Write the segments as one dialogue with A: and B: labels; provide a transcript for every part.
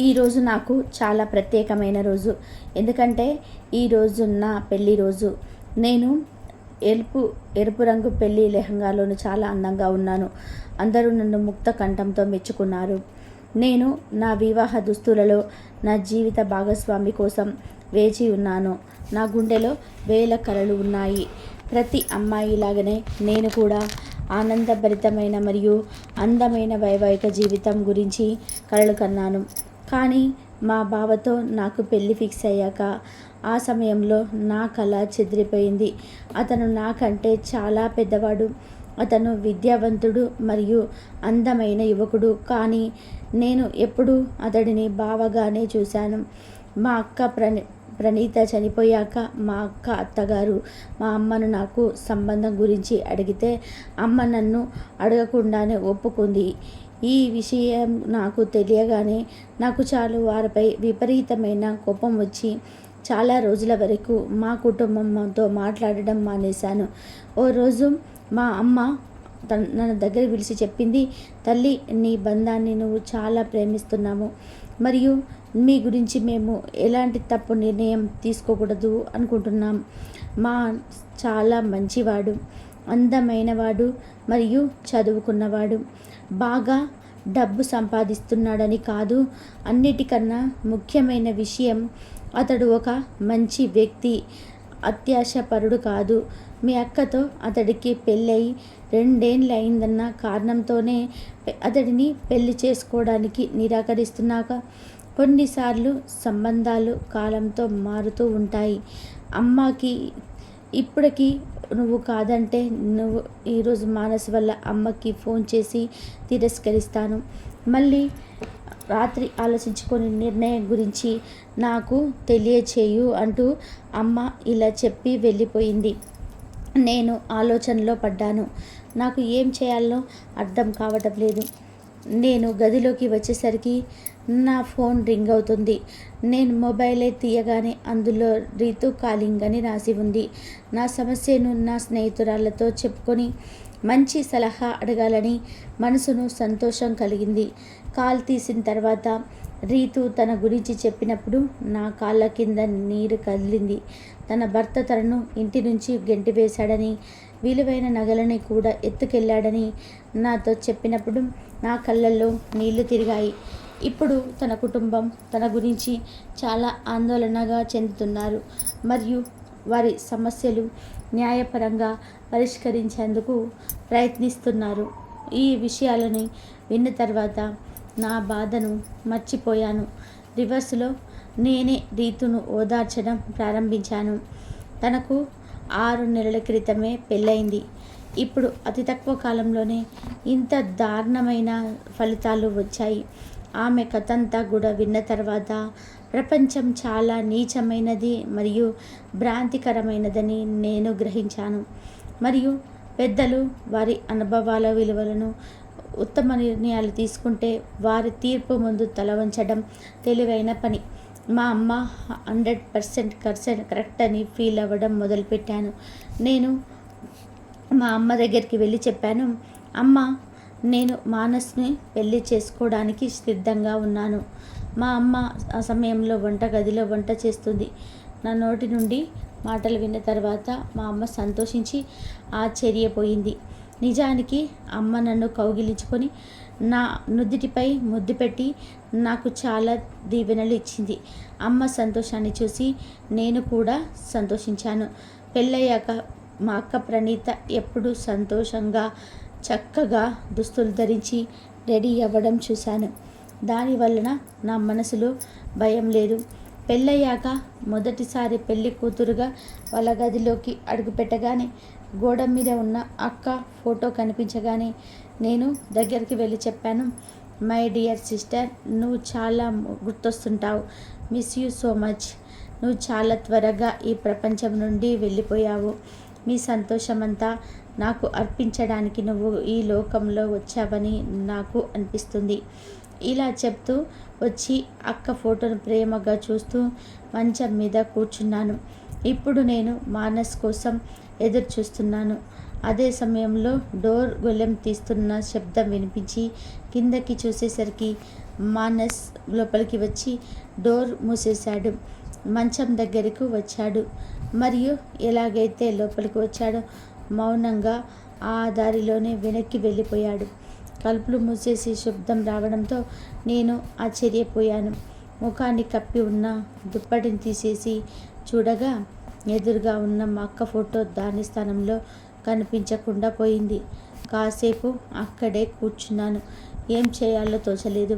A: ఈరోజు నాకు చాలా ప్రత్యేకమైన రోజు. ఎందుకంటే ఈరోజు నా పెళ్లి రోజు. నేను ఎరుపు రంగు పెళ్లి లెహంగాలోను చాలా అందంగా ఉన్నాను. అందరూ నన్ను ముక్త కంఠంతో మెచ్చుకున్నారు. నేను నా వివాహ దుస్తులలో నా జీవిత భాగస్వామి కోసం వేచి ఉన్నాను. నా గుండెలో వేల కలలు ఉన్నాయి. ప్రతి అమ్మాయిలాగనే నేను కూడా ఆనందభరితమైన మరియు అందమైన వైవాహిక జీవితం గురించి కలలు కన్నాను. కానీ మా బావతో నాకు పెళ్ళి ఫిక్స్ అయ్యాక ఆ సమయంలో నా కల చెదిరిపోయింది. అతను నాకంటే చాలా పెద్దవాడు. అతను విద్యావంతుడు మరియు అందమైన యువకుడు. కానీ నేను ఎప్పుడూ అతడిని బావగానే చూశాను. మా అక్క ప్రణీత చనిపోయాక మా అక్క అత్తగారు మా అమ్మను నాకు సంబంధం గురించి అడిగితే అమ్మ నన్ను అడగకుండానే ఒప్పుకుంది. ఈ విషయం నాకు తెలియగానే నాకు చాలు వారిపై విపరీతమైన కోపం వచ్చి చాలా రోజుల వరకు మా కుటుంబంతో మాట్లాడడం మానేశాను. ఓ రోజు మా అమ్మ నన్ను దగ్గర పిలిచి చెప్పింది, తల్లి, నీ బంధాన్ని నువ్వు చాలా ప్రేమిస్తున్నాము మరియు మీ గురించి మేము ఎలాంటి తప్పు నిర్ణయం తీసుకోకూడదు అనుకుంటున్నాం. మా చాలా మంచివాడు, అందమైనవాడు మరియు చదువుకున్నవాడు. బాగా డబ్బు సంపాదిస్తున్నాడని కాదు, అన్నిటికన్నా ముఖ్యమైన విషయం అతడు ఒక మంచి వ్యక్తి, అత్యాశపరుడు కాదు. మీ అక్కతో అతడికి పెళ్ళై 2 ఏళ్ళు అయిందన్న కారణంతోనే అతడిని పెళ్లి చేసుకోవడానికి నిరాకరిస్తున్నాక. కొన్నిసార్లు సంబంధాలు కాలంతో మారుతూ ఉంటాయి. అమ్మకి ఇప్పటికీ నువ్వు కాదంటే నువ్వు ఈరోజు మానస్ వల్ల అమ్మకి ఫోన్ చేసి తిరస్కరిస్తాను. మళ్ళీ రాత్రి ఆలోచించుకొని నిర్ణయం గురించి నాకు తెలియచేయు అంటూ అమ్మ ఇలా చెప్పి వెళ్ళిపోయింది. నేను ఆలోచనలో పడ్డాను. నాకు ఏం చేయాలో అర్థం కావటం లేదు. నేను గదిలోకి వచ్చేసరికి నా ఫోన్ రింగ్ అవుతుంది. నేను మొబైలే తీయగానే అందులో రీతు కాలింగ్ అని రాసి ఉంది. నా సమస్యను నా స్నేహితురాళ్లతో చెప్పుకొని మంచి సలహా అడగాలని మనసును సంతోషం కలిగింది. కాల్ తీసిన తర్వాత రీతు తన గురించి చెప్పినప్పుడు నా కాళ్ళ కింద నీరు కదిలింది. తన భర్త తనను ఇంటి నుంచి గెంటివేశాడని, విలువైన నగలని కూడా ఎత్తుకెళ్ళాడని నాతో చెప్పినప్పుడు నా కళ్ళల్లో నీళ్లు తిరిగాయి. ఇప్పుడు తన కుటుంబం తన గురించి చాలా ఆందోళనగా చెందుతున్నారు మరియు వారి సమస్యలు న్యాయపరంగా పరిష్కరించేందుకు ప్రయత్నిస్తున్నారు. ఈ విషయాలని విన్న తర్వాత నా బాధను మర్చిపోయాను. రివర్స్లో నేనే రీతును ఓదార్చడం ప్రారంభించాను. తనకు 6 నెలల క్రితమే పెళ్ళయింది. ఇప్పుడు అతి తక్కువ కాలంలోనే ఇంత దారుణమైన ఫలితాలు వచ్చాయి. ఆమె కథంతా కూడా విన్న తర్వాత ప్రపంచం చాలా నీచమైనది మరియు భ్రాంతికరమైనదని నేను గ్రహించాను. మరియు పెద్దలు వారి అనుభవాల విలువలను ఉత్తమ నిర్ణయాలు తీసుకుంటే వారి తీర్పు ముందు తల వంచడం తెలివైన పని. మా అమ్మ 100% కరెక్ట్ అని ఫీల్ అవ్వడం మొదలుపెట్టాను. నేను మా అమ్మ దగ్గరికి వెళ్ళి చెప్పాను, అమ్మ, నేను మానస్ని పెళ్లి చేసుకోవడానికి సిద్ధంగా ఉన్నాను. మా అమ్మ ఆ సమయంలో వంటగదిలో వంట చేస్తుంది. నా నోటి నుండి మాటలు విన్న తర్వాత మా అమ్మ సంతోషించి ఆశ్చర్యపోయింది. నిజానికి అమ్మ నన్ను కౌగిలించుకొని నా నుదిటిపై ముద్దు పెట్టి నాకు చాలా దీవెనలు ఇచ్చింది. అమ్మ సంతోషాన్ని చూసి నేను కూడా సంతోషించాను. పెళ్ళయ్యాక మా అక్క ప్రణీత ఎప్పుడూ సంతోషంగా చక్కగా దుస్తులు ధరించి రెడీ అవ్వడం చూశాను. దానివలన నా మనసులో భయం లేదు. పెళ్ళయ్యాక మొదటిసారి పెళ్లి కూతురుగా వాళ్ళ గదిలోకి అడుగుపెట్టగానే గోడ మీద ఉన్న అక్క ఫోటో కనిపించగానే నేను దగ్గరికి వెళ్ళి చెప్పాను, మై డియర్ సిస్టర్, నువ్వు చాలా గుర్తొస్తుంటావు. Miss you so much. నువ్వు చాలా త్వరగా ఈ ప్రపంచం నుండి వెళ్ళిపోయావు. మీ సంతోషమంతా నాకు అర్పించడానికి నువ్వు ఈ లోకంలో వచ్చావని నాకు అనిపిస్తుంది. ఇలా చెప్తూ వచ్చి అక్క ఫోటోను ప్రేమగా చూస్తూ మంచం మీద కూర్చున్నాను. ఇప్పుడు నేను మానస్ కోసం ఎదురు చూస్తున్నాను. అదే సమయంలో డోర్ గొల్లెం తీస్తున్న శబ్దం వినిపించి కిందకి చూసేసరికి మానస్ లోపలికి వచ్చి డోర్ మూసేశాడు. మంచం దగ్గరకు వచ్చాడు. మరియు ఎలాగైతే లోపలికి వచ్చాడో మౌనంగా ఆ దారిలోనే వెనక్కి వెళ్ళిపోయాడు. తలుపులు మూసేసి శబ్దం రావడంతో నేను ఆశ్చర్యపోయాను. ముఖాన్ని కప్పి ఉన్న దుప్పటిని తీసేసి చూడగా ఎదురుగా ఉన్న మా అక్క ఫోటో దాని స్థానంలో కనిపించకుండా పోయింది. కాసేపు అక్కడే కూర్చున్నాను. ఏం చేయాలో తోచలేదు.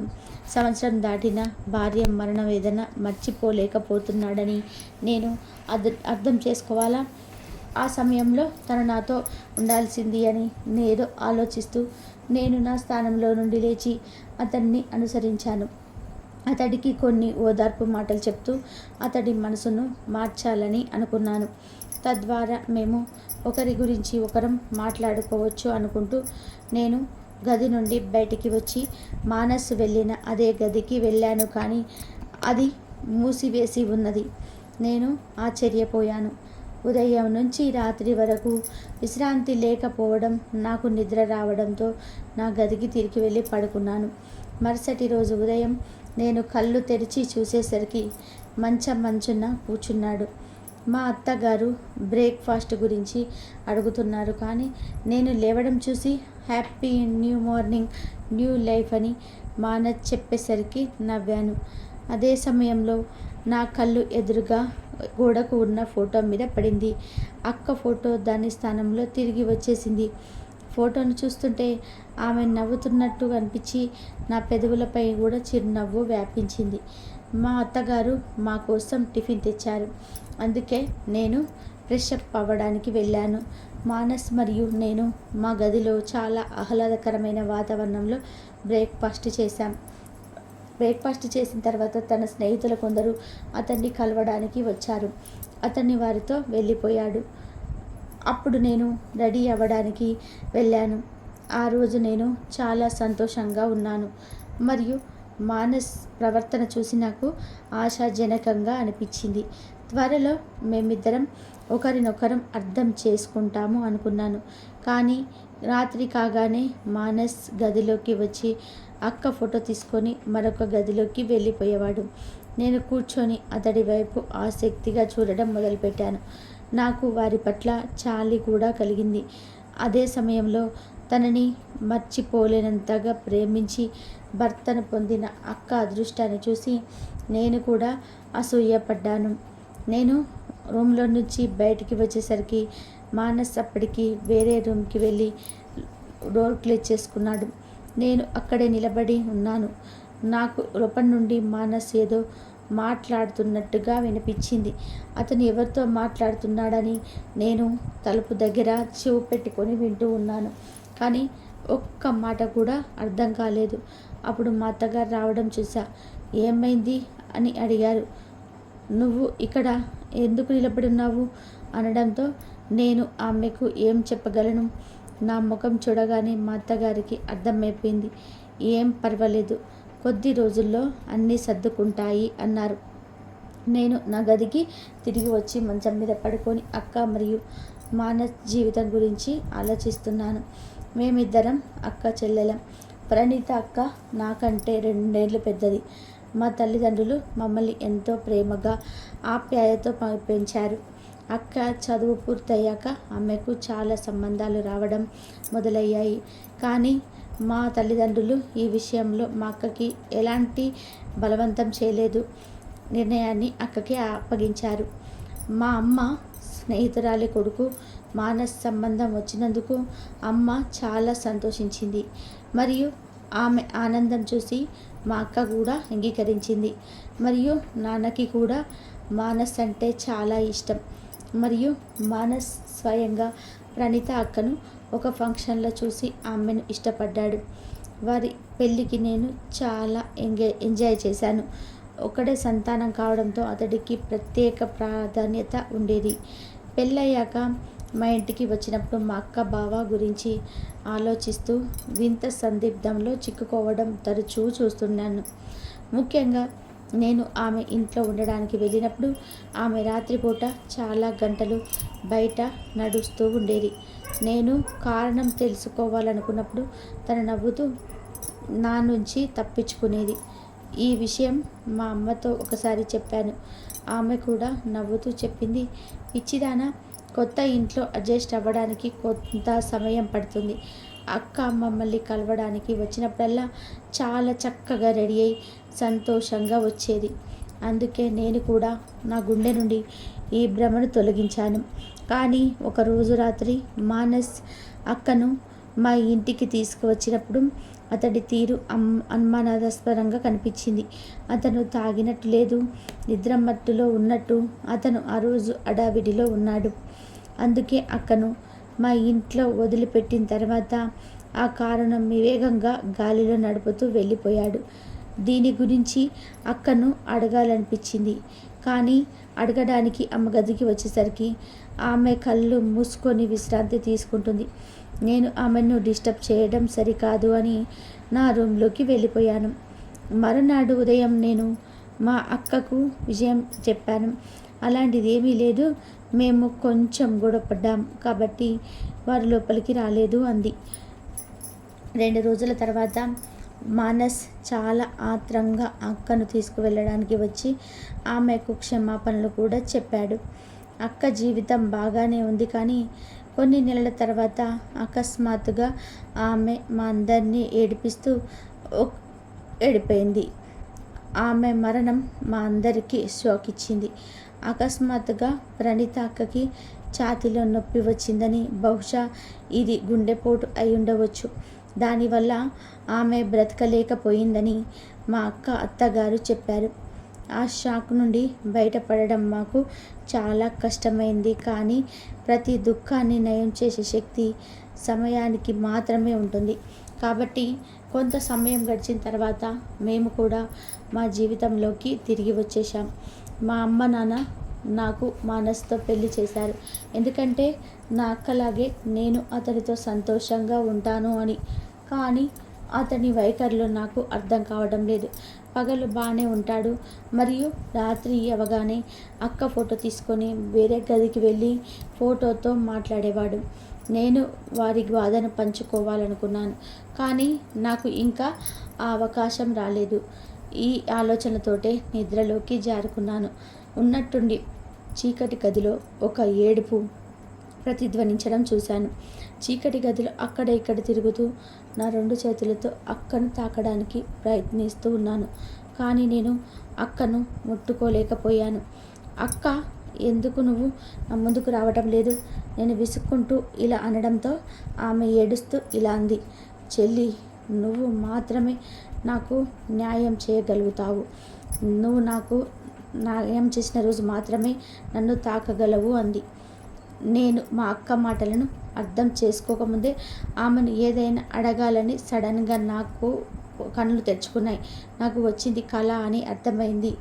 A: సంవత్సరం దాటిన భార్య మరణ వేదన మర్చిపోలేకపోతున్నాడని నేను అర్థం చేసుకోవాలా? ఆ సమయంలో తను నాతో ఉండాల్సింది అని నేదో ఆలోచిస్తూ నేను నా స్థానంలో నుండి లేచి అతన్ని అనుసరించాను. అతడికి కొన్ని ఓదార్పు మాటలు చెప్తూ అతడి మనసును మార్చాలని అనుకున్నాను. తద్వారా మేము ఒకరి గురించి ఒకరం మాట్లాడుకోవచ్చు అనుకుంటూ నేను గది నుండి బయటికి వచ్చి మానస్ వెళ్ళిన అదే గదికి వెళ్ళాను. కానీ అది మూసివేసి ఉన్నది. నేను ఆశ్చర్యపోయాను. ఉదయం నుంచి రాత్రి వరకు విశ్రాంతి లేకపోవడం, నాకు నిద్ర రావడంతో నా గదికి తిరిగి వెళ్ళి పడుకున్నాను. మరుసటి రోజు ఉదయం నేను కళ్ళు తెరిచి చూసేసరికి మంచున కూర్చున్నాడు. మా అత్తగారు బ్రేక్ఫాస్ట్ గురించి అడుగుతున్నారు. కానీ నేను లేవడం చూసి happy new morning, new life అని మానస్ చెప్పేసరికి నవ్వాను. అదే సమయంలో నా కళ్ళు ఎదురుగా గోడకు ఉన్న ఫోటో మీద పడింది. అక్క ఫోటో దాని స్థానంలో తిరిగి వచ్చేసింది. ఫోటోను చూస్తుంటే ఆమె నవ్వుతున్నట్టు అనిపించి నా పెదవులపై కూడా చిరునవ్వు వ్యాపించింది. మా అత్తగారు మా కోసం టిఫిన్ తెచ్చారు. అందుకే నేను ఫ్రెష్ అప్ అవ్వడానికి వెళ్ళాను. మానస్ మరియు నేను మా గదిలో చాలా ఆహ్లాదకరమైన వాతావరణంలో బ్రేక్ఫాస్ట్ చేసిన తర్వాత తన స్నేహితులు కొందరు అతన్ని కలవడానికి వచ్చారు. అతన్ని వారితో వెళ్ళిపోయాడు. అప్పుడు నేను రెడీ అవ్వడానికి వెళ్ళాను. ఆ రోజు నేను చాలా సంతోషంగా ఉన్నాను. మరియు మానస్ ప్రవర్తన చూసి నాకు ఆశాజనకంగా అనిపించింది. త్వరలో మేమిద్దరం ఒకరినొకరం అర్థం చేసుకుంటాము అనుకున్నాను. కానీ రాత్రి కాగానే మానస్ గదిలోకి వచ్చి అక్క ఫోటో తీసుకొని మరొక గదిలోకి వెళ్ళిపోయేవాడు. నేను కూర్చొని అతడి వైపు ఆసక్తిగా చూడడం మొదలుపెట్టాను. నాకు వారి పట్ల జాలి కూడా కలిగింది. అదే సమయంలో తనని మర్చిపోలేనంతగా ప్రేమించి భర్తను పొందిన అక్క అదృష్టాన్ని చూసి నేను కూడా అసూయపడ్డాను. నేను రూమ్లో నుంచి బయటికి వచ్చేసరికి మానస్ అప్పటికి వేరే రూమ్కి వెళ్ళి డోర్ క్లోజ్ చేసుకున్నాడు. నేను అక్కడే నిలబడి ఉన్నాను. నాకు లోపల నుండి మానస్ ఏదో మాట్లాడుతున్నట్టుగా వినిపించింది. అతను ఎవరితో మాట్లాడుతున్నాడని నేను తలుపు దగ్గర చెవు పెట్టుకొని వింటూ ఉన్నాను. కానీ ఒక్క మాట కూడా అర్థం కాలేదు. అప్పుడు మా అత్తగారు రావడం చూసా. ఏమైంది అని అడిగారు. నువ్వు ఇక్కడ ఎందుకు నిలబడి ఉన్నావు అనడంతో నేను ఆమెకు ఏం చెప్పగలను? నా ముఖం చూడగానే మా అత్తగారికి అర్థమైపోయింది. ఏం పర్వాలేదు, కొద్ది రోజుల్లో అన్నీ సర్దుకుంటాయి అన్నారు. నేను నా గదికి తిరిగి వచ్చి మంచం మీద పడుకొని అక్క మరియు మానస్ జీవితం గురించి ఆలోచిస్తున్నాను. మేమిద్దరం అక్క చెల్లెలం. ప్రణీత అక్క నాకంటే 2 ఏళ్ళు పెద్దది. మా తల్లిదండ్రులు మమ్మల్ని ఎంతో ప్రేమగా ఆప్యాయతతో పెంచారు. అక్క చదువు పూర్తయ్యాక ఆమెకు చాలా సంబంధాలు రావడం మొదలయ్యాయి. కానీ మా తల్లిదండ్రులు ఈ విషయంలో మా అక్కకి ఎలాంటి బలవంతం చేయలేదు. నిర్ణయాన్ని అక్కకి అప్పగించారు. మా అమ్మ స్నేహితురాలి కొడుకు మానస్ సంబంధం వచ్చినందుకు అమ్మ చాలా సంతోషించింది. మరియు ఆమె ఆనందం చూసి మా అక్క కూడా అంగీకరించింది. మరియు నాన్నకి కూడా మానస్ అంటే చాలా ఇష్టం. మరియు మానస్ స్వయంగా ప్రణీత అక్కను ఒక ఫంక్షన్లో చూసి ఆమెను ఇష్టపడ్డాడు. వారి పెళ్ళికి నేను చాలా ఎంజాయ్ చేశాను. ఒకడే సంతానం కావడంతో అతడికి ప్రత్యేక ప్రాధాన్యత ఉండేది. పెళ్ళయ్యాక మా ఇంటికి వచ్చినప్పుడు మా అక్క బావ గురించి ఆలోచిస్తూ వింత సందిగ్ధంలో చిక్కుకోవడం తరచూ చూస్తున్నాను. ముఖ్యంగా నేను ఆమె ఇంట్లో ఉండడానికి వెళ్ళినప్పుడు ఆమె రాత్రిపూట చాలా గంటలు బయట నడుస్తూ ఉండేది. నేను కారణం తెలుసుకోవాలనుకున్నప్పుడు తను నవ్వుతూ నా నుంచి తప్పించుకునేది. ఈ విషయం మా అమ్మతో ఒకసారి చెప్పాను. ఆమె కూడా నవ్వుతూ చెప్పింది, పిచ్చిదానా, కొత్త ఇంట్లో అడ్జస్ట్ అవ్వడానికి కొంత సమయం పడుతుంది. అక్క మమ్మల్ని కలవడానికి వచ్చినప్పుడల్లా చాలా చక్కగా రెడీ అయి సంతోషంగా వచ్చేది. అందుకే నేను కూడా నా గుండె నుండి ఈ భ్రమను తొలగించాను. కానీ ఒకరోజు రాత్రి మానస్ అక్కను మా ఇంటికి తీసుకువచ్చినప్పుడు అతడి తీరు అనుమానాస్పదంగా కనిపించింది. అతను తాగినట్టు లేదు, నిద్రమత్తులో ఉన్నట్టు అతను ఆ రోజు అడావిడిలో ఉన్నాడు. అందుకే అక్కను మా ఇంట్లో వదిలిపెట్టిన తర్వాత ఆ కారును వేగంగా గాలిలో నడుపుతూ వెళ్ళిపోయాడు. దీని గురించి అక్కను అడగాలనిపించింది. కానీ అడగడానికి అమ్మ గదికి వచ్చేసరికి ఆమె కళ్ళు మూసుకొని విశ్రాంతి తీసుకుంటుంది. నేను ఆమెను డిస్టర్బ్ చేయడం సరికాదు అని నా రూమ్లోకి వెళ్ళిపోయాను. మరునాడు ఉదయం నేను మా అక్కకు విషయం చెప్పాను. అలాంటిది ఏమీ లేదు, మేము కొంచెం గొడవపడ్డాం కాబట్టి వారు లోపలికి రాలేదు అంది. 2 రోజుల తర్వాత మానస్ చాలా ఆత్రంగా అక్కను తీసుకువెళ్ళడానికి వచ్చి ఆమెకు క్షమాపణలు కూడా చెప్పాడు. అక్క జీవితం బాగానే ఉంది, కానీ కొన్ని నెలల తర్వాత అకస్మాత్తుగా ఆమె మా అందరినీ ఏడిపిస్తూ ఏడిపోయింది. ఆమె మరణం మా అందరికీ షాక్ ఇచ్చింది. అకస్మాత్తుగా ప్రణీత అక్కకి ఛాతీలో నొప్పి వచ్చిందని, బహుశా ఇది గుండెపోటు అయి ఉండవచ్చు. దానివల్ల ఆమె బ్రతకలేకపోయిందని మా అత్తగారు చెప్పారు. ఆ షాక్ నుండి బయటపడడం మాకు చాలా కష్టమైంది. కానీ ప్రతి దుఃఖాన్ని నయం చేసే శక్తి సమయానికి మాత్రమే ఉంటుంది. కాబట్టి కొంత సమయం గడిచిన తర్వాత మేము కూడా మా జీవితంలోకి తిరిగి వచ్చేసాం. మా అమ్మ నాన్న నాకు మానస్తో పెళ్లి చేశారు. ఎందుకంటే నా అక్కలాగే నేను అతనితో సంతోషంగా ఉంటాను అని. కానీ అతని వైఖరిలో నాకు అర్థం కావడం లేదు. పగలు బాగానే ఉంటాడు, మరియు రాత్రి అవగానే అక్క ఫోటో తీసుకొని వేరే గదికి వెళ్ళి ఫోటోతో మాట్లాడేవాడు. నేను వారి బాధను పంచుకోవాలనుకున్నాను, కానీ నాకు ఇంకా ఆ అవకాశం రాలేదు. ఈ ఆలోచనతోటే నిద్రలోకి జారుకున్నాను. ఉన్నట్టుండి చీకటి గదిలో ఒక ఏడుపు ప్రతిధ్వనించడం చూశాను. చీకటి గదిలో అక్కడ ఇక్కడ తిరుగుతూ నా 2 చేతులతో అక్కను తాకడానికి ప్రయత్నిస్తూ ఉన్నాను. కానీ నేను అక్కను ముట్టుకోలేకపోయాను. అక్క, ఎందుకు నువ్వు నా ముందుకు రావటం లేదు? నేను విసుక్కుంటూ ఇలా అనడంతో ఆమె ఏడుస్తూ ఇలా అంది, చెల్లి, నువ్వు మాత్రమే నాకు న్యాయం చేయగలుగుతావు. నువ్వు నాకు న్యాయం చేసిన రోజు మాత్రమే నన్ను తాకగలవు అంది. నేను మా అక్క మాటలను అర్థం చేసుకోకముందే ఆమెను ఏదైనా అడగాలని సడన్గా నాకు కళ్ళు తెరుచుకున్నాయి. నాకు వచ్చింది కళ అని అర్థమైంది.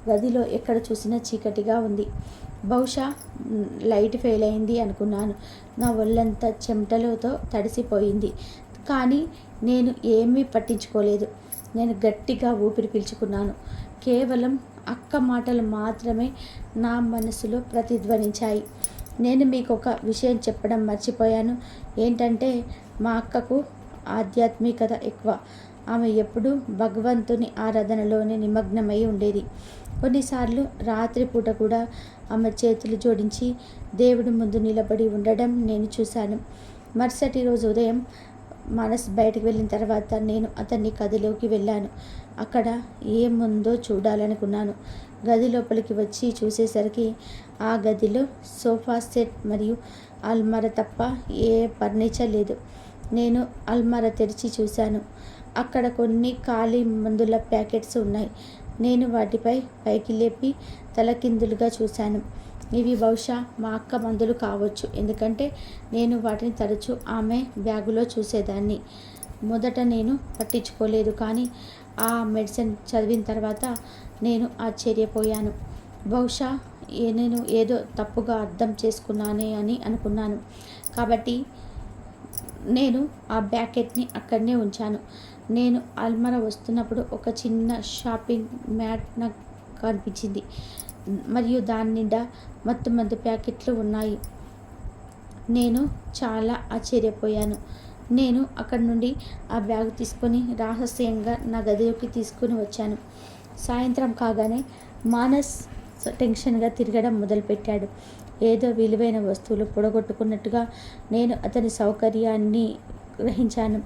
A: గదిలో ఎక్కడ చూసినా చీకటిగా ఉంది. బహుశా లైట్ ఫెయిల్ అయింది అనుకున్నాను. నా ఒళ్ళంతా చెమటలతో తడిసిపోయింది. కానీ నేను ఏమీ పట్టించుకోలేదు. నేను గట్టిగా ఊపిరి పీల్చుకున్నాను. కేవలం అక్క మాటలు మాత్రమే నా మనసులో ప్రతిధ్వనించాయి. నేను మీకు ఒక విషయం చెప్పడం మర్చిపోయాను. ఏంటంటే మా అక్కకు ఆధ్యాత్మికత ఎక్కువ. ఆమె ఎప్పుడూ భగవంతుని ఆరాధనలోనే నిమగ్నమై ఉండేది. కొన్నిసార్లు రాత్రిపూట కూడా ఆమె చేతులు జోడించి దేవుడి ముందు నిలబడి ఉండడం నేను చూశాను. మరుసటి రోజు ఉదయం మనస్ బయటకు వెళ్ళిన తర్వాత నేను అతన్ని గదిలోకి వెళ్ళాను. అక్కడ ఏముందో చూడాలనుకున్నాను. గది లోపలికి వచ్చి చూసేసరికి ఆ గదిలో సోఫా సెట్ మరియు అల్మారా తప్ప ఏ ఫర్నిచర్ లేదు. నేను అల్మారా తెరిచి చూశాను. అక్కడ కొన్ని ఖాళీ మందుల ప్యాకెట్స్ ఉన్నాయి. నేను వాటిపై పైకి లేపి తలకిందులుగా చూశాను. ఇవి బహుశా మా అక్క మందులు కావచ్చు, ఎందుకంటే నేను వాటిని తరచూ ఆమె బ్యాగులో చూసేదాన్ని. మొదట నేను పట్టించుకోలేదు, కానీ ఆ మెడిసిన్ చదివిన తర్వాత నేను ఆశ్చర్యపోయాను. బహుశా నేను ఏదో తప్పుగా అర్థం చేసుకున్నానే అని అనుకున్నాను. కాబట్టి నేను ఆ ప్యాకెట్ని అక్కడనే ఉంచాను. నేను అల్మారా వస్తున్నప్పుడు ఒక చిన్న షాపింగ్ మ్యాట్ నాకు కనిపించింది, మరియు దాని నిండా మందు ప్యాకెట్లు ఉన్నాయి. నేను చాలా ఆశ్చర్యపోయాను. నేను అక్కడి నుండి ఆ బ్యాగ్ తీసుకొని రహస్యంగా నా గదిలోకి తీసుకుని వచ్చాను. సాయంత్రం కాగానే మానస్ టెన్షన్గా తిరగడం మొదలుపెట్టాడు. ఏదో విలువైన వస్తువులు పొడగొట్టుకున్నట్టుగా నేను అతని సౌకర్యాన్ని గ్రహించాను.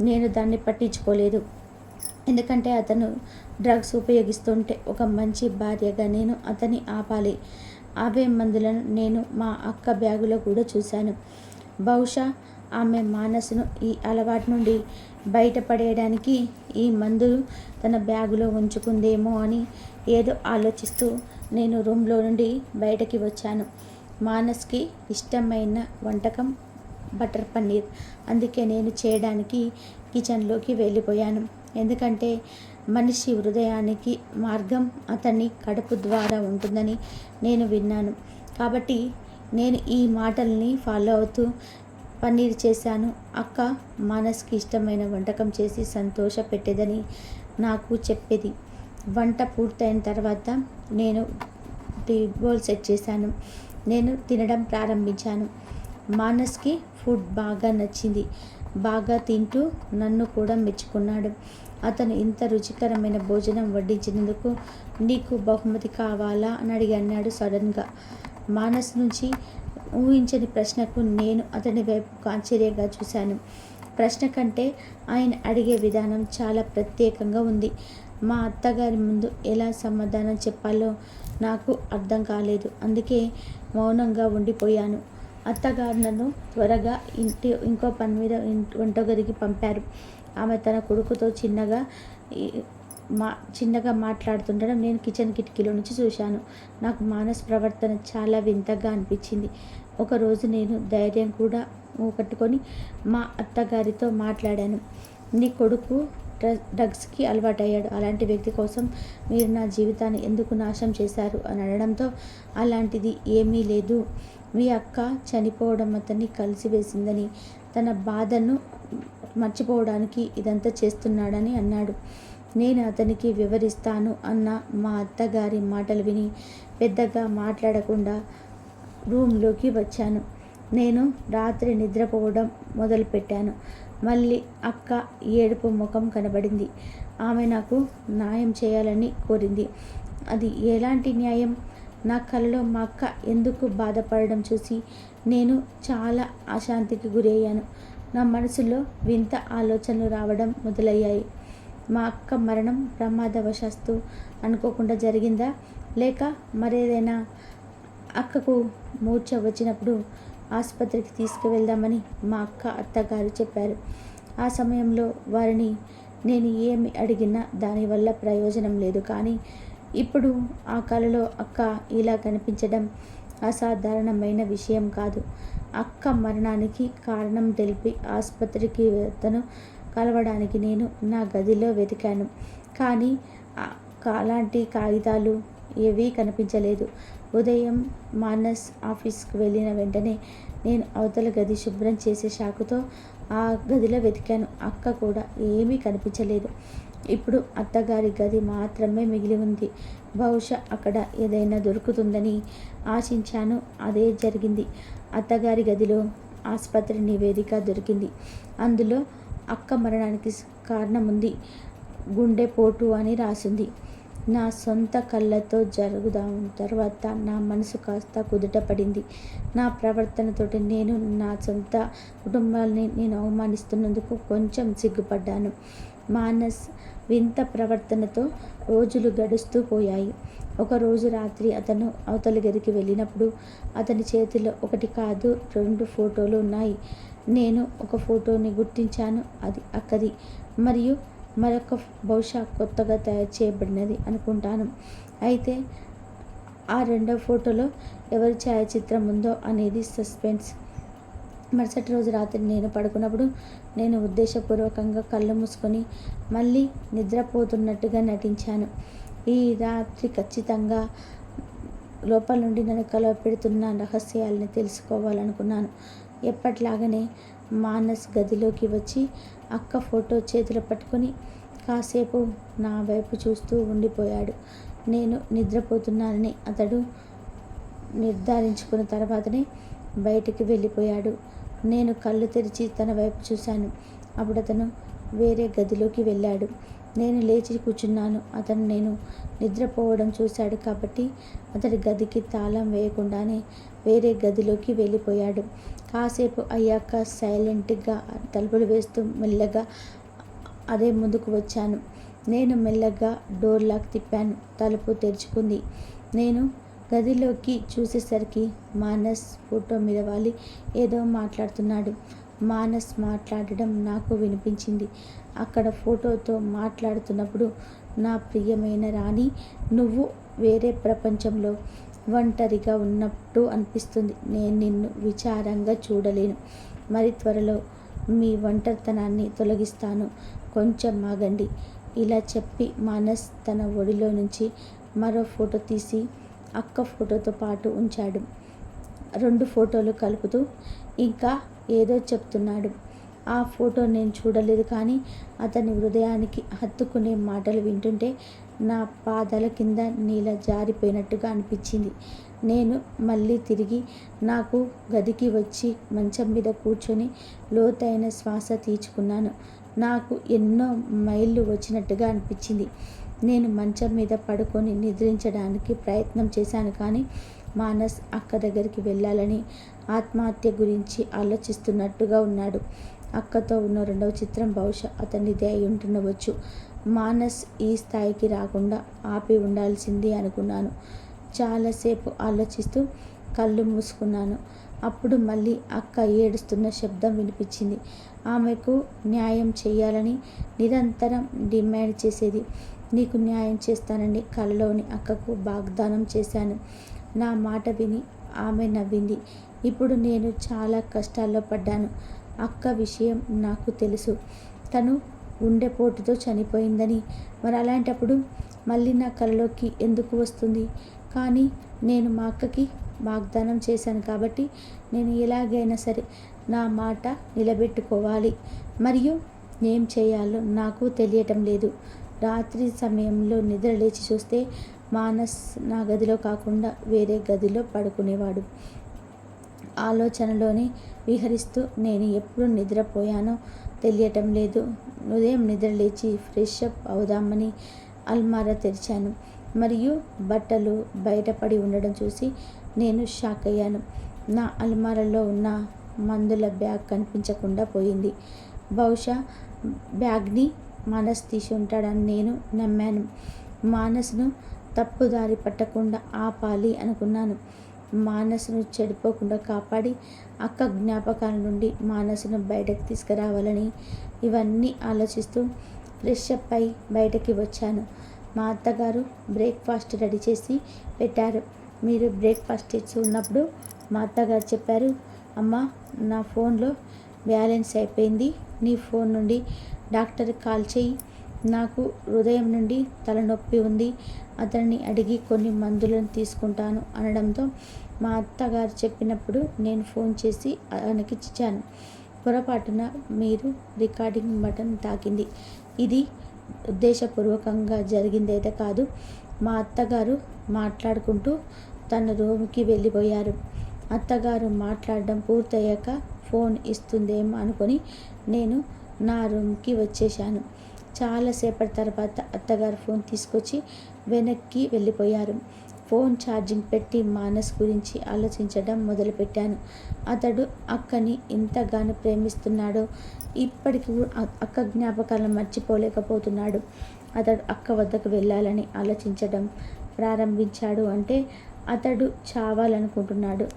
A: నేను దాన్ని పట్టించుకోలేదు. ఎందుకంటే అతను డ్రగ్స్ ఉపయోగిస్తుంటే ఒక మంచి భార్యగా నేను అతన్ని ఆపాలి. అవే మందులను నేను మా అక్క బ్యాగులో కూడా చూశాను. బహుశా ఆమె మానసును ఈ అలవాటు నుండి బయటపడేయడానికి ఈ మందులు తన బ్యాగులో ఉంచుకుందేమో అని ఏదో ఆలోచిస్తూ నేను రూమ్లో నుండి బయటకి వచ్చాను. మానస్కి ఇష్టమైన వంటకం బటర్ పన్నీర్. అందుకే నేను చేయడానికి కిచెన్లోకి వెళ్ళిపోయాను. ఎందుకంటే మనిషి హృదయానికి మార్గం అతన్ని కడుపు ద్వారా ఉంటుందని నేను విన్నాను. కాబట్టి నేను ఈ మాటల్ని ఫాలో అవుతూ పన్నీర్ చేశాను. అక్క మానస్కి ఇష్టమైన వంటకం చేసి సంతోష పెట్టేదని నాకు చెప్పేది. వంట పూర్తయిన తర్వాత నేను టీ బౌల్ సెట్ చేశాను. నేను తినడం ప్రారంభించాను. మానస్కి ఫుడ్ బాగా నచ్చింది. బాగా తింటూ నన్ను కూడా మెచ్చుకున్నాడు. అతను ఇంత రుచికరమైన భోజనం వడ్డించినందుకు నీకు బహుమతి కావాలా అని అన్నాడు సడన్గా. మానస్ నుంచి ఊహించని ప్రశ్నకు నేను అతని వైపు ఆశ్చర్యంగా చూశాను. ప్రశ్న కంటే ఆయన అడిగే విధానం చాలా ప్రత్యేకంగా ఉంది. మా అత్తగారి ముందు ఎలా సమాధానం చెప్పాలో నాకు అర్థం కాలేదు. అందుకే మౌనంగా ఉండిపోయాను. అత్తగారు నన్ను త్వరగా ఇంకో పని మీద వంటగదికి పంపారు. ఆమె తన కొడుకుతో చిన్నగా మాట్లాడుతుండడం నేను కిచెన్ కిటికీలో నుంచి చూశాను. నాకు మానస్ ప్రవర్తన చాలా వింతగా అనిపించింది. ఒకరోజు నేను ధైర్యం కూడా కట్టుకొని మా అత్తగారితో మాట్లాడాను. నీ కొడుకు డ్రగ్స్కి అలవాటయ్యాడు. అలాంటి వ్యక్తి కోసం మీరు నా జీవితాన్ని ఎందుకు నాశనం చేశారు అని అనడంతో అలాంటిది ఏమీ లేదు. మీ అక్క చనిపోవడం అతన్ని కలిసివేసిందని, తన బాధను మర్చిపోవడానికి ఇదంతా చేస్తున్నాడని అన్నాడు. నేను అతనికి వివరిస్తాను అన్న మా అత్తగారి మాటలు విని పెద్దగా మాట్లాడకుండా రూమ్లోకి వచ్చాను. నేను రాత్రి నిద్రపోవడం మొదలుపెట్టాను. మళ్ళీ అక్క ఏడుపు ముఖం కనబడింది. ఆమె నాకు న్యాయం చేయాలని కోరింది. అది ఎలాంటి న్యాయం? నా కలలో మా అక్క ఎందుకు బాధపడడం చూసి నేను చాలా అశాంతికి గురయ్యాను. నా మనసులో వింత ఆలోచనలు రావడం మొదలయ్యాయి. మా అక్క మరణం ప్రమాదవశాత్తు అనుకోకుండా జరిగిందా, లేక మరేదైనా అక్కకు మూర్ఛ వచ్చినప్పుడు ఆసుపత్రికి తీసుకువెళ్దామని మా అక్క అత్తగారు చెప్పారు. ఆ సమయంలో వారిని నేను ఏమి అడిగినా దానివల్ల ప్రయోజనం లేదు. కానీ ఇప్పుడు ఆ కలలో అక్క ఇలా కనిపించడం అసాధారణమైన విషయం కాదు. అక్క మరణానికి కారణం తెలిపి ఆసుపత్రికి తను కలవడానికి నేను నా గదిలో వెతికాను. కానీ అలాంటి కాగితాలు ఏవీ కనిపించలేదు. ఉదయం మానస్ ఆఫీస్కి వెళ్ళిన వెంటనే నేను అవతల గది శుభ్రం చేసే శాఖతో ఆ గదిలో వెతికాను. అక్క కూడా ఏమీ కనిపించలేదు. ఇప్పుడు అత్తగారి గది మాత్రమే మిగిలి ఉంది. బహుశా అక్కడ ఏదైనా దొరుకుతుందని ఆశించాను. అదే జరిగింది. అత్తగారి గదిలో ఆసుపత్రి నివేదిక దొరికింది. అందులో అక్క మరణానికి కారణం ఉంది, గుండెపోటు అని రాసింది. నా సొంత కళ్ళతో జరుగుదాం తర్వాత నా మనసు కాస్త కుదుట పడింది. నా ప్రవర్తనతోటి నేను నా సొంత కుటుంబాన్ని నేను అవమానిస్తున్నందుకు కొంచెం సిగ్గుపడ్డాను. మానస్ వింత ప్రవర్తనతో రోజులు గడుస్తూ పోయాయి. ఒకరోజు రాత్రి అతను అవతల గదికి వెళ్ళినప్పుడు అతని చేతిలో ఒకటి కాదు 2 ఫోటోలు ఉన్నాయి. నేను ఒక ఫోటోని గుర్తించాను. అది అక్కది. మరియు మరొక బహుశా కొత్తగా తయారు చేయబడినది అనుకుంటాను. అయితే ఆ 2వ ఫోటోలో ఎవరి ఛాయాచిత్రం ఉందో అనేది సస్పెన్స్. మరుసటి రోజు రాత్రి నేను పడుకున్నప్పుడు నేను ఉద్దేశపూర్వకంగా కళ్ళు మూసుకొని మళ్ళీ నిద్రపోతున్నట్టుగా నటించాను. ఈ రాత్రి ఖచ్చితంగా లోపల నుండి నన్ను కలవపెడుతున్న రహస్యాలని తెలుసుకోవాలనుకున్నాను. ఎప్పట్లాగానే మానస్ గదిలోకి వచ్చి అక్క ఫోటో చేతిలో పట్టుకొని కాసేపు నా వైపు చూస్తూ ఉండిపోయాడు. నేను నిద్రపోతున్నానని అతడు నిర్ధారించుకున్న తర్వాతనే బయటికి వెళ్ళిపోయాడు. నేను కళ్ళు తెరిచి తన వైపు చూశాను. అప్పుడు అతను వేరే గదిలోకి వెళ్ళాడు. నేను లేచి కూర్చున్నాను. అతను నేను నిద్రపోవడం చూశాడు కాబట్టి అతడి గదికి తాళం వేయకుండానే వేరే గదిలోకి వెళ్ళిపోయాడు. కాసేపు అయ్యాక సైలెంట్గా తలుపులు వేస్తూ మెల్లగా అదే ముందుకు వచ్చాను. నేను మెల్లగా డోర్ లాక్ తిప్పాను. తలుపు తెరుచుకుంది. నేను గదిలోకి చూసేసరికి మానస్ ఫోటో మీద వాలి ఏదో మాట్లాడుతున్నాడు. మానస్ మాట్లాడడం నాకు వినిపించింది. అక్కడ ఫోటోతో మాట్లాడుతున్నప్పుడు, నా ప్రియమైన రాణి, నువ్వు వేరే ప్రపంచంలో ఒంటరిగా ఉన్నట్టు అనిపిస్తుంది. నేను నిన్ను విచారంగా చూడలేను. మరి త్వరలో మీ ఒంటరితనాన్ని తొలగిస్తాను. కొంచెం ఆగండి. ఇలా చెప్పి మానస్ తన ఒడిలో నుంచి మరో ఫోటో తీసి అక్క ఫోటోతో పాటు ఉంచాడు. 2 ఫోటోలు కలుపుతూ ఇంకా ఏదో చెప్తున్నాడు. ఆ ఫోటో నేను చూడలేదు, కానీ అతని హృదయానికి హత్తుకునే మాటలు వింటుంటే నా పాదాల కింద నీల జారిపోయినట్టుగా అనిపించింది. నేను మళ్ళీ తిరిగి నాకు గదికి వచ్చి మంచం మీద కూర్చొని లోతైన శ్వాస తీర్చుకున్నాను. నాకు ఎన్నో మైళ్ళు వచ్చినట్టుగా అనిపించింది. నేను మంచం మీద పడుకొని నిద్రించడానికి ప్రయత్నం చేశాను, కానీ మానస్ అక్క దగ్గరికి వెళ్ళాలని, ఆత్మహత్య గురించి ఆలోచిస్తున్నట్టుగా ఉన్నాడు. అక్కతో ఉన్న 2వ చిత్రం బహుశా అతనిదే అయి ఉంటుండవచ్చు. మానస్ ఈ స్థాయికి రాకుండా ఆపి ఉండాల్సింది అనుకున్నాను. చాలాసేపు ఆలోచిస్తూ కళ్ళు మూసుకున్నాను. అప్పుడు మళ్ళీ అక్క ఏడుస్తున్న శబ్దం వినిపించింది. ఆమెకు న్యాయం చేయాలని నిరంతరం డిమాండ్ చేసేది. నీకు న్యాయం చేస్తానని కలలోని అక్కకు వాగ్దానం చేశాను. నా మాట విని ఆమె నవ్వింది. ఇప్పుడు నేను చాలా కష్టాల్లో పడ్డాను. అక్క విషయం నాకు తెలుసు. తను గుండెపోటుతో చనిపోయిందని. మరి అలాంటప్పుడు మళ్ళీ నా కలలోకి ఎందుకు వస్తుంది? కానీ నేను మా అక్కకి వాగ్దానం చేశాను కాబట్టి నేను ఎలాగైనా సరే నా మాట నిలబెట్టుకోవాలి. మరియు ఏం చేయాలో నాకు తెలియటం లేదు. రాత్రి సమయంలో నిద్ర లేచి చూస్తే మానస్ నా గదిలో కాకుండా వేరే గదిలో పడుకునేవాడు. ఆలోచనలోనే విహరిస్తూ నేను ఎప్పుడు నిద్రపోయానో తెలియటం లేదు. ఉదయం నిద్ర లేచి ఫ్రెష్ అప్ అవుదామని అల్మారా తెరిచాను. మరియు బట్టలు బయటపడి ఉండడం చూసి నేను షాక్ అయ్యాను. నా అల్మారాలో ఉన్న మందుల బ్యాగ్ కనిపించకుండా పోయింది. బహుశా బ్యాగ్ని మానస్ తీసి ఉంటాడని నేను నమ్మాను. మానస్ను తప్పుదారి పట్టకుండా ఆపాలి అనుకున్నాను. మానసును చెడిపోకుండా కాపాడి అక్క జ్ఞాపకాల నుండి మానసును బయటకు తీసుకురావాలని ఇవన్నీ ఆలోచిస్తూ ఫ్రెష్ అప్ అయి బయటకి వచ్చాను. మా అత్తగారు బ్రేక్ఫాస్ట్ రెడీ చేసి పెట్టారు. మీరు బ్రేక్ఫాస్ట్ చేసి ఉన్నప్పుడు మా అత్తగారు చెప్పారు, అమ్మ, నా ఫోన్లో బ్యాలెన్స్ అయిపోయింది. నీ ఫోన్ నుండి డాక్టర్కి కాల్ చేయి. నాకు హృదయం నుండి తలనొప్పి ఉంది. అతన్ని అడిగి కొన్ని మందులను తీసుకుంటాను అనడంతో మా అత్తగారు చెప్పినప్పుడు నేను ఫోన్ చేసి ఆయనకి ఇచ్చాను. పొరపాటున మీరు రికార్డింగ్ బటన్ తాకింది. ఇది ఉద్దేశపూర్వకంగా జరిగిందైతే కాదు. మా అత్తగారు మాట్లాడుకుంటూ తన రూమ్కి వెళ్ళిపోయారు. అత్తగారు మాట్లాడడం పూర్తయ్యాక ఫోన్ ఇస్తుందేమో అనుకొని నేను నా రూమ్కి వచ్చేశాను. చాలాసేపటి తర్వాత అత్తగారు ఫోన్ తీసుకొచ్చి వెనక్కి వెళ్ళిపోయారు. ఫోన్ ఛార్జింగ్ పెట్టి మానస్ గురించి ఆలోచించడం మొదలుపెట్టాను. అతడు అక్కని ఎంతగానో ప్రేమిస్తున్నాడో ఇప్పటికి అక్క జ్ఞాపకాలను మర్చిపోలేకపోతున్నాడు. అతడు అక్క వద్దకు వెళ్ళాలని ఆలోచించడం ప్రారంభించాడు అంటే అతడు చావాలనుకుంటున్నాడు.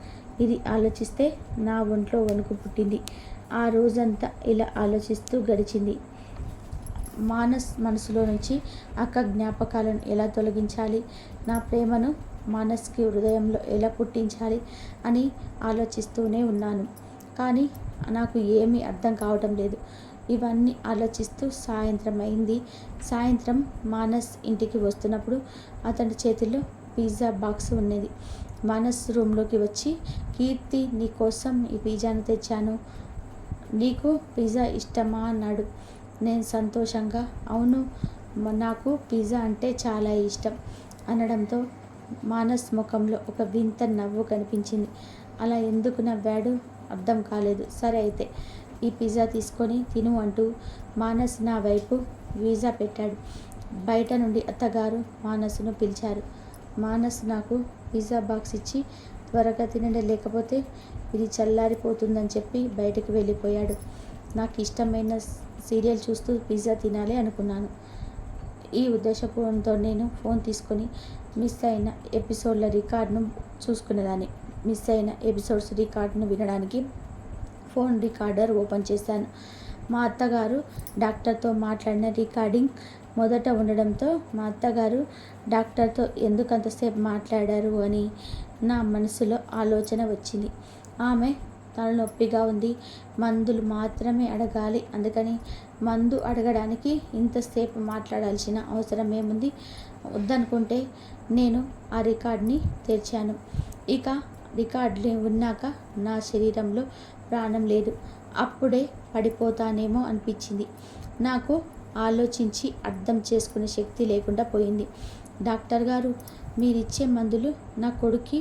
A: ఇది ఆలోచిస్తే నా ఒంట్లో వణుకు పుట్టింది. ఆ రోజంతా ఇలా ఆలోచిస్తూ గడిచింది. మానస్ మనసులో నుంచి అక్క జ్ఞాపకాలను ఎలా తొలగించాలి, నా ప్రేమను మానస్కి హృదయంలో ఎలా పుట్టించాలి అని ఆలోచిస్తూనే ఉన్నాను. కానీ నాకు ఏమీ అర్థం కావటం లేదు. ఇవన్నీ ఆలోచిస్తూ సాయంత్రం అయింది. సాయంత్రం మానస్ ఇంటికి వస్తున్నప్పుడు అతని చేతిలో పిజ్జా బాక్స్ ఉన్నది. మానస్ రూమ్లోకి వచ్చి, కీర్తి, నీ కోసం ఈ పిజ్జాను తెచ్చాను. నీకు పిజ్జా ఇష్టమా అన్నాడు. నేను సంతోషంగా, అవును, నాకు పిజ్జా అంటే చాలా ఇష్టం అనడంతో మానస్ ముఖంలో ఒక వింత నవ్వు కనిపించింది. అలా ఎందుకు నవ్వాడు అర్థం కాలేదు. సరే అయితే ఈ పిజ్జా తీసుకొని తిను అంటూ మానస్ నా వైపు వీజా పెట్టాడు. బయట నుండి అత్తగారు మానస్ను పిలిచారు. మానస్ నాకు పిజ్జా బాక్స్ ఇచ్చి త్వరగా తినండి, లేకపోతే ఇది చల్లారిపోతుందని చెప్పి బయటకు వెళ్ళిపోయాడు. నాకు ఇష్టమైన సీరియల్ చూస్తూ పిజ్జా తినాలి అనుకున్నాను. ఈ ఉద్దేశంతో నేను ఫోన్ తీసుకొని మిస్ అయిన ఎపిసోడ్ల రికార్డును చూసుకునేదాన్ని. మిస్ అయిన ఎపిసోడ్స్ రికార్డును వినడానికి ఫోన్ రికార్డర్ ఓపెన్ చేశాను. మా అత్తగారు డాక్టర్తో మాట్లాడిన రికార్డింగ్ మొదట ఉండడంతో మా అత్తగారు డాక్టర్తో ఎందుకంతసేపు మాట్లాడారు అని నా మనసులో ఆలోచన వచ్చింది. ఆమె తలనొప్పిగా ఉంది, మందులు మాత్రమే అడగాలి, అందుకని మందు అడగడానికి ఇంతసేపు మాట్లాడాల్సిన అవసరం ఏముంది? వద్దనుకుంటే నేను ఆ రికార్డ్ని తెరిచాను. ఇక రికార్డులు ఉన్నాక నా శరీరంలో ప్రాణం లేదు. అప్పుడే పడిపోతానేమో అనిపించింది. నాకు ఆలోచించి అర్థం చేసుకునే శక్తి లేకుండా పోయింది. డాక్టర్ గారు, మీరిచ్చే మందులు నా కొడుక్కి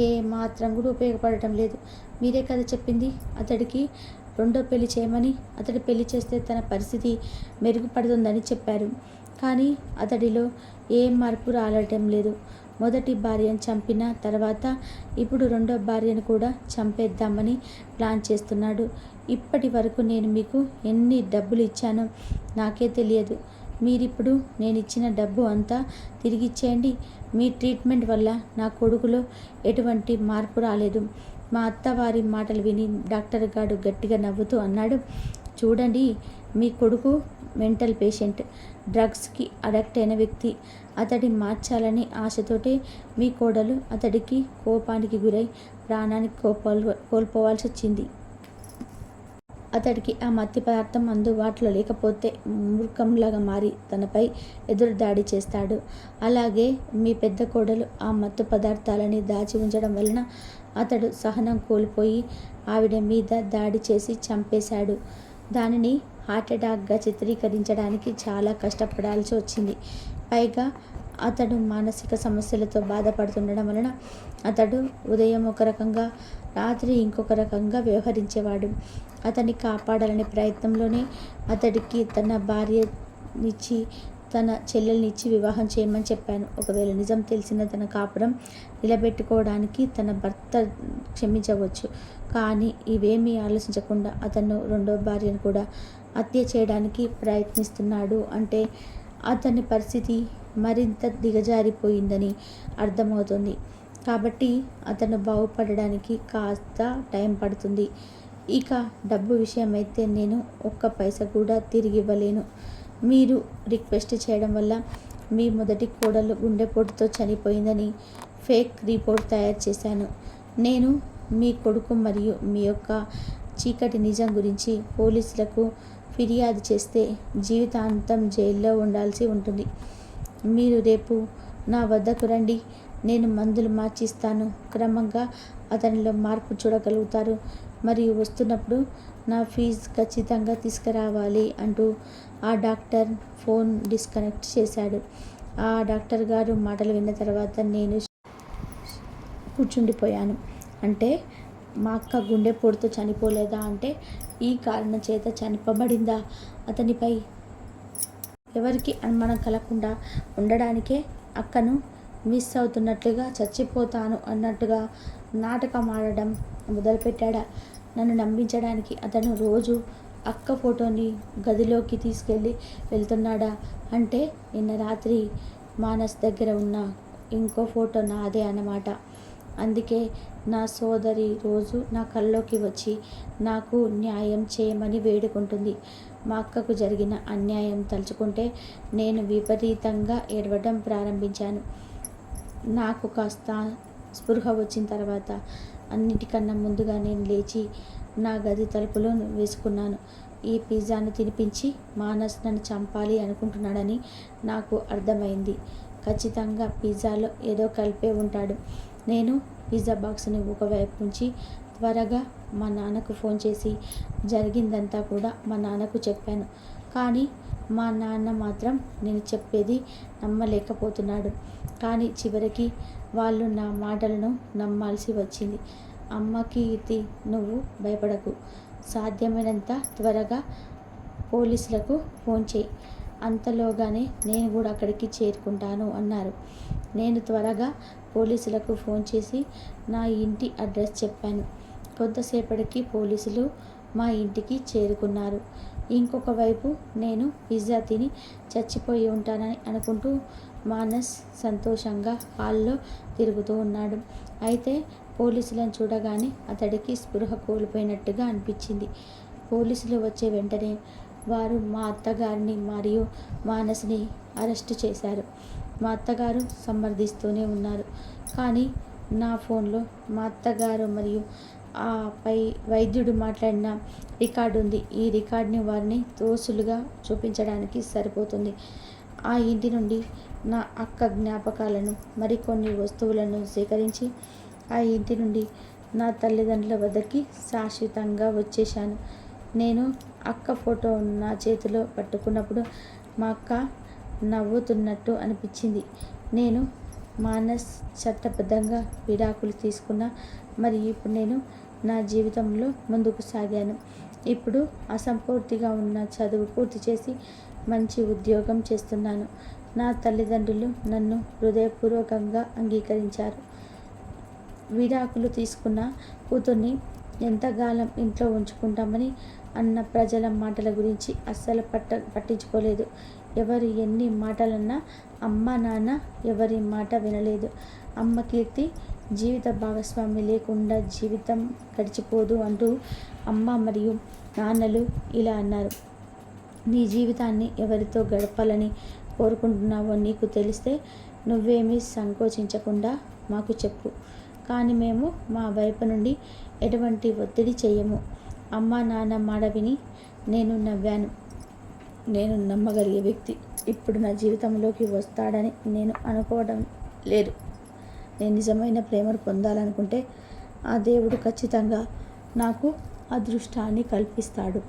A: ఏ మాత్రం కూడా ఉపయోగపడటం లేదు. మీరే కదా చెప్పింది అతడికి రెండో పెళ్లి చేయమని. అతడి పెళ్లి చేస్తే తన పరిస్థితి మెరుగుపడుతుందని చెప్పారు. కానీ అతడిలో ఏ మార్పు రావటం లేదు. మొదటి భార్యను చంపిన తర్వాత ఇప్పుడు రెండో భార్యను కూడా చంపేద్దామని ప్లాన్ చేస్తున్నాడు. ఇప్పటి వరకు నేను మీకు ఎన్ని డబ్బులు ఇచ్చానో నాకే తెలియదు. మీరిప్పుడు నేను ఇచ్చిన డబ్బు అంతా తిరిగిచ్చేయండి. మీ ట్రీట్మెంట్ వల్ల నా కొడుకులో ఎటువంటి మార్పు రాలేదు. మా అత్తవారి మాటలు విని డాక్టర్ గారు గట్టిగా నవ్వుతూ అన్నాడు, చూడండి, మీ కొడుకు మెంటల్ పేషెంట్, డ్రగ్స్కి అడక్ట్ అయిన వ్యక్తి. అతడి మార్చాలని ఆశతోటే మీ కోడలు అతడికి కోపానికి గురై ప్రాణానికి కోల్పోవాల్సి వచ్చింది. అతడికి ఆ మత్తి పదార్థం అందుబాటులో లేకపోతే మూర్ఖంలాగా మారి తనపై ఎదురు దాడి చేస్తాడు. అలాగే మీ పెద్ద కోడలు ఆ మత్తు పదార్థాలని దాచి ఉంచడం వలన అతడు సహనం కోల్పోయి ఆవిడ మీద దాడి చేసి చంపేశాడు. దానిని హార్ట్అటాక్గా చిత్రీకరించడానికి చాలా కష్టపడాల్సి వచ్చింది. పైగా అతడు మానసిక సమస్యలతో బాధపడుతుండడం వలన అతడు ఉదయం ఒక రకంగా, రాత్రి ఇంకొక రకంగా వ్యవహరించేవాడు. అతన్ని కాపాడాలనే ప్రయత్నంలోనే అతడికి తన భార్యనిచ్చి తన చెల్లెల్నిచ్చి వివాహం చేయమని చెప్పాను. ఒకవేళ నిజం తెలిసిన తన కాపురం నిలబెట్టుకోవడానికి తన భర్త క్షమించవచ్చు. కానీ ఇవేమీ ఆలోచించకుండా అతను రెండో భార్యను కూడా హత్య చేయడానికి ప్రయత్నిస్తున్నాడు అంటే అతని పరిస్థితి మరింత దిగజారిపోయిందని అర్థమవుతుంది. కాబట్టి అతను బాగుపడడానికి కాస్త టైం పడుతుంది. ఇక డబ్బు విషయమైతే నేను ఒక్క పైసా కూడా తిరిగి ఇవ్వలేను. మీరు రిక్వెస్ట్ చేయడం వల్ల మీ మొదటి కోడలు గుండెపోటుతో చనిపోయిందని ఫేక్ రిపోర్ట్ తయారు చేశాను. నేను మీ కొడుకు మరియు మీ యొక్క చీకటి నిజం గురించి పోలీసులకు ఫిర్యాదు చేస్తే జీవితాంతం జైల్లో ఉండాల్సి ఉంటుంది. మీరు రేపు నా వద్దకు రండి, నేను మందులు మార్చిస్తాను. క్రమంగా అతనిలో మార్పు చూడగలుగుతారు. మరియు వస్తున్నప్పుడు నా ఫీజు ఖచ్చితంగా తీసుకురావాలి అంటూ ఆ డాక్టర్ ఫోన్ డిస్కనెక్ట్ చేశాడు. ఆ డాక్టర్ గారు మాటలు విన్న తర్వాత నేను కూర్చుండిపోయాను. అంటే మా అక్క గుండెపోటుతో చనిపోలేదా? అంటే ఈ కారణం చేత చనిపోబడిందా? అతనిపై ఎవరికి అనుమానం కలగకుండా ఉండడానికే అక్కను మిస్ అవుతున్నట్లుగా, చచ్చిపోతాను అన్నట్టుగా నాటకం ఆడడం మొదలుపెట్టాడా? నన్ను నమ్మించడానికి అతను రోజు అక్క ఫోటోని గదిలోకి తీసుకెళ్ళి వెళ్తున్నాడా? అంటే నిన్న రాత్రి మానస్ దగ్గర ఉన్న ఇంకో ఫోటో నాదే అన్నమాట. అందుకే నా సోదరి రోజు నా కల్లోకి వచ్చి నాకు న్యాయం చేయమని వేడుకుంటుంది. మా అక్కకు జరిగిన అన్యాయం తలుచుకుంటే నేను విపరీతంగా ఏడవడం ప్రారంభించాను. నాకు కాస్త స్పృహ వచ్చిన తర్వాత అన్నిటికన్నా ముందుగా నేను లేచి నా గది తలుపులు వేసుకున్నాను. ఈ పిజ్జాను తినిపించి మానస్ నన్ను చంపాలి అనుకుంటున్నాడని నాకు అర్థమైంది. ఖచ్చితంగా పిజ్జాలో ఏదో కలిపే ఉంటాడు. నేను పిజ్జా బాక్స్ని ఒకవైపు నుంచి త్వరగా మా నాన్నకు ఫోన్ చేసి జరిగిందంతా కూడా మా నాన్నకు చెప్పాను. కానీ మా నాన్న మాత్రం నేను చెప్పేది నమ్మలేకపోతున్నాడు. కానీ చివరికి వాళ్ళు నా మాటలను నమ్మాల్సి వచ్చింది. అమ్మ కీర్తి, నువ్వు భయపడకు. సాధ్యమైనంత త్వరగా పోలీసులకు ఫోన్ చేయి. అంతలోగానే నేను కూడా అక్కడికి చేరుకుంటాను అన్నారు. నేను త్వరగా పోలీసులకు ఫోన్ చేసి నా ఇంటి అడ్రస్ చెప్పాను. కొంతసేపటికి పోలీసులు మా ఇంటికి చేరుకున్నారు. ఇంకొక వైపు నేను పిజ్జా తిని చచ్చిపోయి ఉంటానని అనుకుంటూ మానస్ సంతోషంగా హాల్లో తిరుగుతూ ఉన్నాడు. అయితే పోలీసులను చూడగానే అతడికి స్పృహ కోల్పోయినట్టుగా అనిపించింది. పోలీసులు వచ్చే వెంటనే వారు మా అత్తగారిని మరియు మానస్ని అరెస్టు చేశారు. మా అత్తగారు సమర్థిస్తూనే ఉన్నారు. కానీ నా ఫోన్లో మా అత్తగారు మరియు ఆ పై వైద్యుడు మాట్లాడిన రికార్డు ఉంది. ఈ రికార్డుని వారిని తోసులుగా చూపించడానికి సరిపోతుంది. ఆ ఇంటి నుండి నా అక్క జ్ఞాపకాలను మరికొన్ని వస్తువులను సేకరించి ఆ ఇంటి నుండి నా తల్లిదండ్రుల వద్దకి శాశ్వతంగా వచ్చేశాను. నేను అక్క ఫోటో నా చేతిలో పట్టుకున్నప్పుడు మా అక్క నవ్వుతున్నట్టు అనిపించింది. నేను మానస్ చట్టబద్ధంగా విడాకులు తీసుకున్నా. మరి ఇప్పుడు నేను నా జీవితంలో ముందుకు సాగాను. ఇప్పుడు అసంపూర్తిగా ఉన్న చదువు పూర్తి చేసి మంచి ఉద్యోగం చేస్తున్నాను. నా తల్లిదండ్రులు నన్ను హృదయపూర్వకంగా అంగీకరించారు. విడాకులు తీసుకున్న కూతుర్ని ఎంతకాలం ఇంట్లో ఉంచుకుంటామని అన్న ప్రజల మాటల గురించి అస్సలు పట్టించుకోలేదు. ఎవరు ఎన్ని మాటలన్నా అమ్మ నాన్న ఎవరి మాట వినలేదు. అమ్మ కీర్తి జీవిత భాగస్వామి లేకుండా జీవితం గడిచిపోదు అంటూ అమ్మ మరియు నాన్నలు ఇలా అన్నారు. నీ జీవితాన్ని ఎవరితో గడపాలని కోరుకుంటున్నావో నీకు తెలిస్తే నువ్వేమీ సంకోచించకుండా మాకు చెప్పు. కానీ మేము మా వైపు నుండి ఎటువంటి ఒత్తిడి చేయము. అమ్మ నాన్న మాట విని నేను నవ్వాను. నేను నమ్మగలిగే వ్యక్తి ఇప్పుడు నా జీవితంలోకి వస్తాడని నేను అనుకోవడం లేదు. నేను నిజమైన ప్రేమను పొందాలనుకుంటే ఆ దేవుడు ఖచ్చితంగా నాకు అదృష్టాన్ని కల్పిస్తాడు.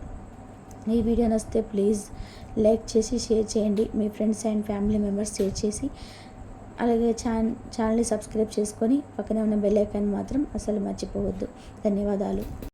A: ఈ వీడియో నచ్చితే ప్లీజ్ లైక్ చేసి షేర్ చేయండి. మీ friends and family members share చేసి అలాగే ఛానల్ని సబ్స్క్రైబ్ చేసుకొని పక్కనే ఉన్న బెల్ ఐకాన్ మాత్రం అసలు మర్చిపోవద్దు. ధన్యవాదాలు.